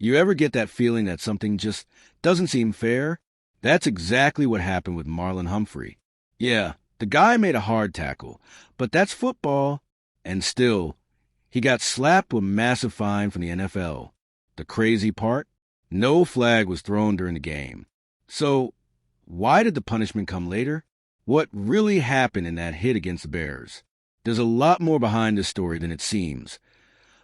You ever get that feeling that something just doesn't seem fair? That's exactly what happened with Marlon Humphrey. Yeah, the guy made a hard tackle, but that's football. And still, he got slapped with a massive fine from the NFL. The crazy part? No flag was thrown during the game. So, why did the punishment come later? What really happened in that hit against the Bears? There's a lot more behind this story than it seems.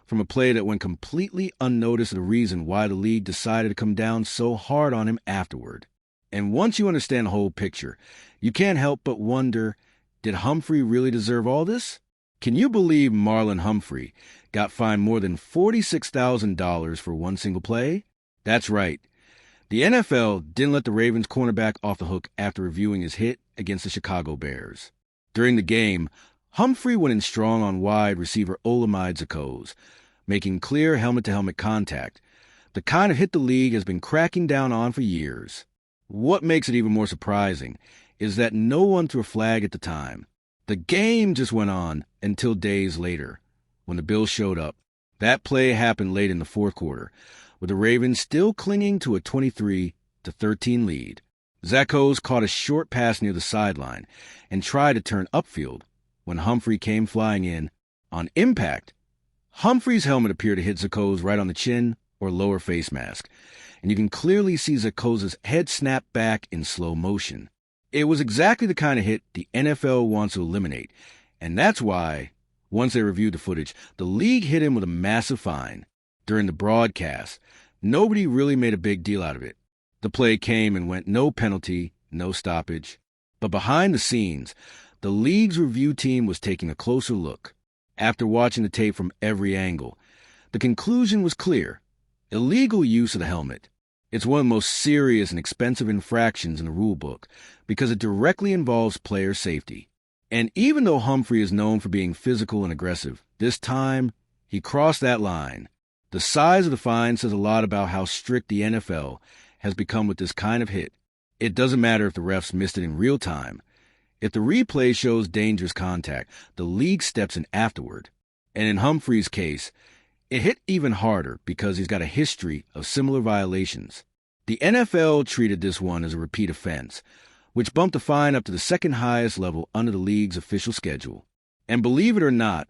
From a play that went completely unnoticed to the reason why the league decided to come down so hard on him afterward. And once you understand the whole picture, you can't help but wonder, did Humphrey really deserve all this? Can you believe Marlon Humphrey got fined more than $46,000 for one single play? That's right. The NFL didn't let the Ravens cornerback off the hook after reviewing his hit against the Chicago Bears. During the game, Humphrey went in strong on wide receiver Olamide Zaccoz, making clear helmet-to-helmet contact, the kind of hit the league has been cracking down on for years. What makes it even more surprising is that no one threw a flag at the time. The game just went on until days later, when the Bills showed up. That play happened late in the fourth quarter, with the Ravens still clinging to a 23-13 lead. Zaccoz caught a short pass near the sideline and tried to turn upfield when Humphrey came flying in. On impact, Humphrey's helmet appeared to hit Zaccoz right on the chin or lower face mask, and you can clearly see Zaccoz's head snap back in slow motion. It was exactly the kind of hit the NFL wants to eliminate, and that's why, once they reviewed the footage, the league hit him with a massive fine. During the broadcast, nobody really made a big deal out of it. The play came and went, no penalty, no stoppage. But behind the scenes, the league's review team was taking a closer look. After watching the tape from every angle, the conclusion was clear. Illegal use of the helmet. It's one of the most serious and expensive infractions in the rule book because it directly involves player safety. And even though Humphrey is known for being physical and aggressive, this time he crossed that line. The size of the fine says a lot about how strict the NFL has become with this kind of hit. It doesn't matter if the refs missed it in real time. If the replay shows dangerous contact, the league steps in afterward. And in Humphrey's case, it hit even harder because he's got a history of similar violations. The NFL treated this one as a repeat offense, which bumped the fine up to the second highest level under the league's official schedule. And believe it or not,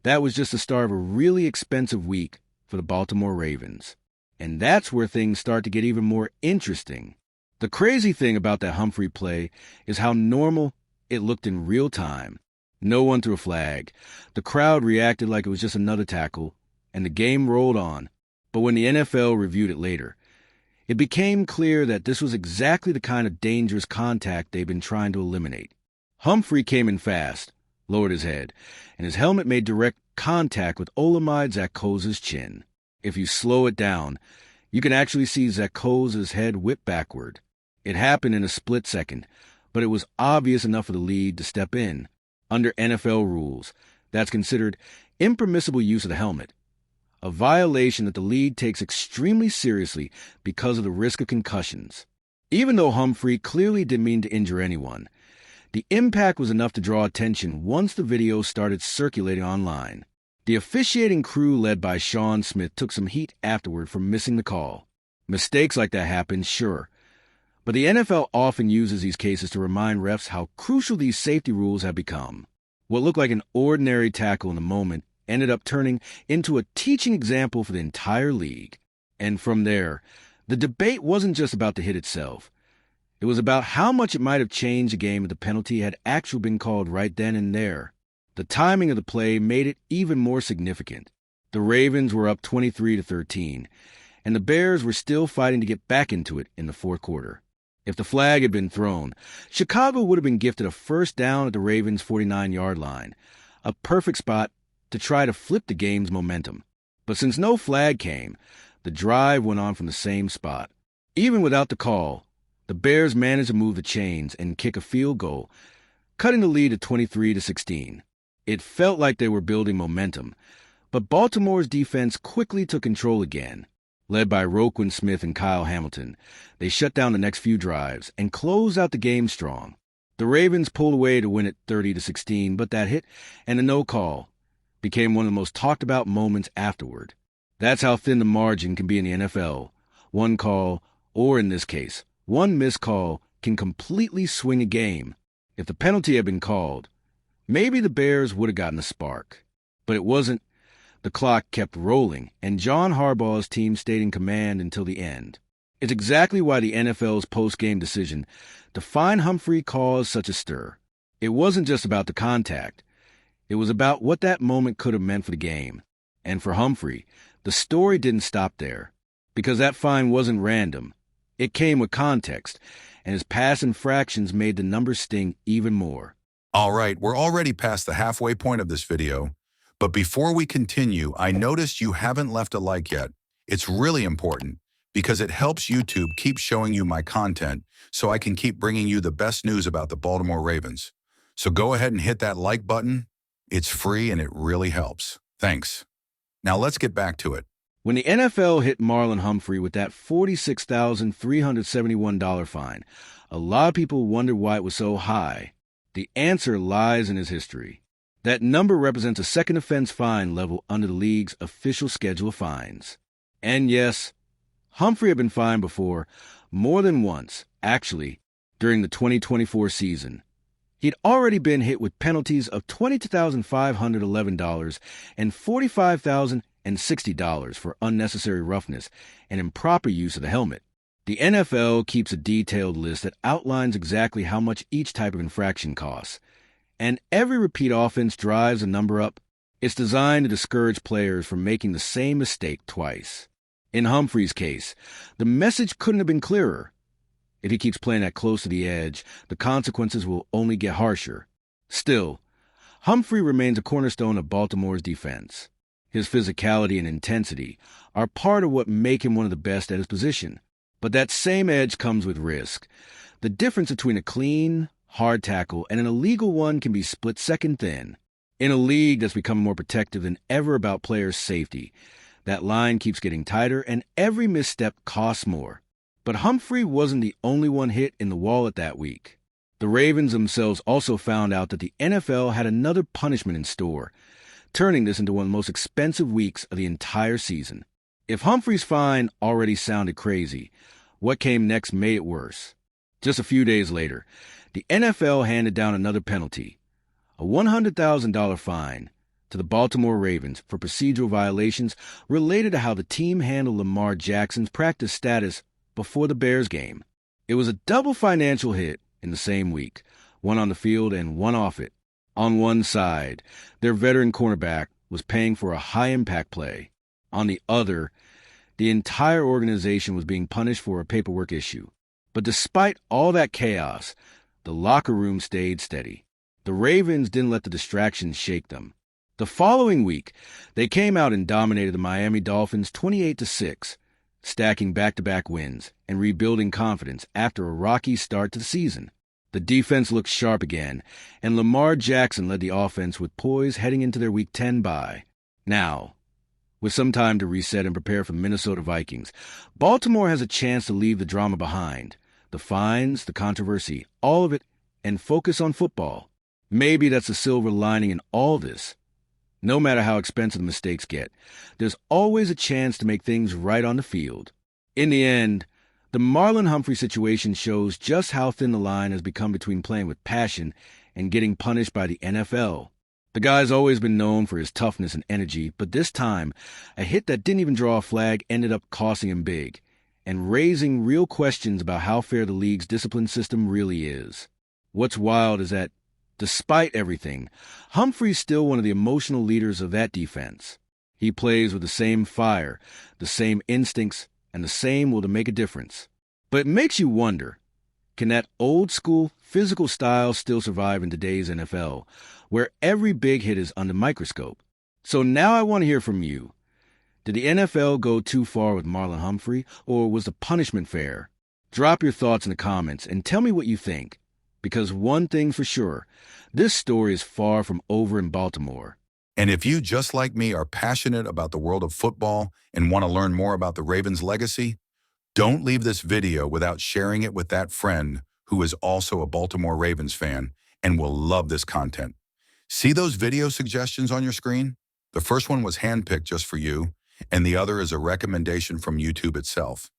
that was just the start of a really expensive week for the Baltimore Ravens. And that's where things start to get even more interesting. The crazy thing about that Humphrey play is how normal it looked in real time. No one threw a flag. The crowd reacted like it was just another tackle, and the game rolled on. But when the NFL reviewed it later, it became clear that this was exactly the kind of dangerous contact they've been trying to eliminate. Humphrey came in fast, lowered his head, and his helmet made direct contact with Olamide Zaccoz's chin. If you slow it down, you can actually see Zaccoz's head whip backward. It happened in a split second, but it was obvious enough for the league to step in. Under NFL rules, that's considered impermissible use of the helmet, a violation that the league takes extremely seriously because of the risk of concussions. Even though Humphrey clearly didn't mean to injure anyone, the impact was enough to draw attention once the video started circulating online. The officiating crew led by Sean Smith took some heat afterward for missing the call. Mistakes like that happen, sure, but the NFL often uses these cases to remind refs how crucial these safety rules have become. What looked like an ordinary tackle in the moment ended up turning into a teaching example for the entire league. And from there, the debate wasn't just about the hit itself. It was about how much it might have changed the game if the penalty had actually been called right then and there. The timing of the play made it even more significant. The Ravens were up 23-13, and the Bears were still fighting to get back into it in the fourth quarter. If the flag had been thrown, Chicago would have been gifted a first down at the Ravens' 49-yard line, a perfect spot to try to flip the game's momentum. But since no flag came, the drive went on from the same spot. Even without the call, the Bears managed to move the chains and kick a field goal, cutting the lead to 23-16. It felt like they were building momentum, but Baltimore's defense quickly took control again. Led by Roquan Smith and Kyle Hamilton, they shut down the next few drives and closed out the game strong. The Ravens pulled away to win it 30-16, but that hit and a no call became one of the most talked about moments afterward. That's how thin the margin can be in the NFL. One call, or in this case, one missed call, can completely swing a game. If the penalty had been called, maybe the Bears would have gotten a spark. But it wasn't. The clock kept rolling, and John Harbaugh's team stayed in command until the end. It's exactly why the NFL's post-game decision to fine Humphrey caused such a stir. It wasn't just about the contact. It was about what that moment could have meant for the game. And for Humphrey, the story didn't stop there. Because that fine wasn't random. It came with context, and his past infractions made the numbers sting even more. All right, we're already past the halfway point of this video. But before we continue, I noticed you haven't left a like yet. It's really important because it helps YouTube keep showing you my content so I can keep bringing you the best news about the Baltimore Ravens. So go ahead and hit that like button. It's free and it really helps. Thanks. Now let's get back to it. When the NFL hit Marlon Humphrey with that $46,371 fine, a lot of people wondered why it was so high. The answer lies in his history. That number represents a second offense fine level under the league's official schedule of fines. And yes, Humphrey had been fined before, more than once, actually, during the 2024 season. He'd already been hit with penalties of $22,511 and $45,060 for unnecessary roughness and improper use of the helmet. The NFL keeps a detailed list that outlines exactly how much each type of infraction costs. And every repeat offense drives a number up. It's designed to discourage players from making the same mistake twice. In Humphrey's case, the message couldn't have been clearer. If he keeps playing that close to the edge, the consequences will only get harsher. Still, Humphrey remains a cornerstone of Baltimore's defense. His physicality and intensity are part of what make him one of the best at his position. But that same edge comes with risk. The difference between a clean, hard tackle and an illegal one can be split second thin. In a league that's become more protective than ever about players' safety, that line keeps getting tighter and every misstep costs more. But Humphrey wasn't the only one hit in the wallet that week. The Ravens themselves also found out that the NFL had another punishment in store, turning this into one of the most expensive weeks of the entire season. If Humphrey's fine already sounded crazy, what came next made it worse. Just a few days later, the NFL handed down another penalty, a $100,000 fine, to the Baltimore Ravens for procedural violations related to how the team handled Lamar Jackson's practice status before the Bears game. It was a double financial hit in the same week, one on the field and one off it. On one side, their veteran cornerback was paying for a high-impact play. On the other, the entire organization was being punished for a paperwork issue. But despite all that chaos, the locker room stayed steady. The Ravens didn't let the distractions shake them. The following week, they came out and dominated the Miami Dolphins 28-6, stacking back-to-back wins and rebuilding confidence after a rocky start to the season. The defense looked sharp again, and Lamar Jackson led the offense with poise heading into their Week 10 bye. Now, with some time to reset and prepare for the Minnesota Vikings, Baltimore has a chance to leave the drama behind. The fines, the controversy, all of it, and focus on football. Maybe that's the silver lining in all this. No matter how expensive the mistakes get, there's always a chance to make things right on the field. In the end, the Marlon Humphrey situation shows just how thin the line has become between playing with passion and getting punished by the NFL. The guy's always been known for his toughness and energy, but this time, a hit that didn't even draw a flag ended up costing him big and raising real questions about how fair the league's discipline system really is. What's wild is that, despite everything, Humphrey's still one of the emotional leaders of that defense. He plays with the same fire, the same instincts, and the same will to make a difference. But it makes you wonder, can that old-school, physical style still survive in today's NFL, where every big hit is under microscope? So now I want to hear from you. Did the NFL go too far with Marlon Humphrey, or was the punishment fair? Drop your thoughts in the comments and tell me what you think. Because one thing's for sure, this story is far from over in Baltimore. And if you, just like me, are passionate about the world of football and want to learn more about the Ravens' legacy, don't leave this video without sharing it with that friend who is also a Baltimore Ravens fan and will love this content. See those video suggestions on your screen? The first one was handpicked just for you, and the other is a recommendation from YouTube itself.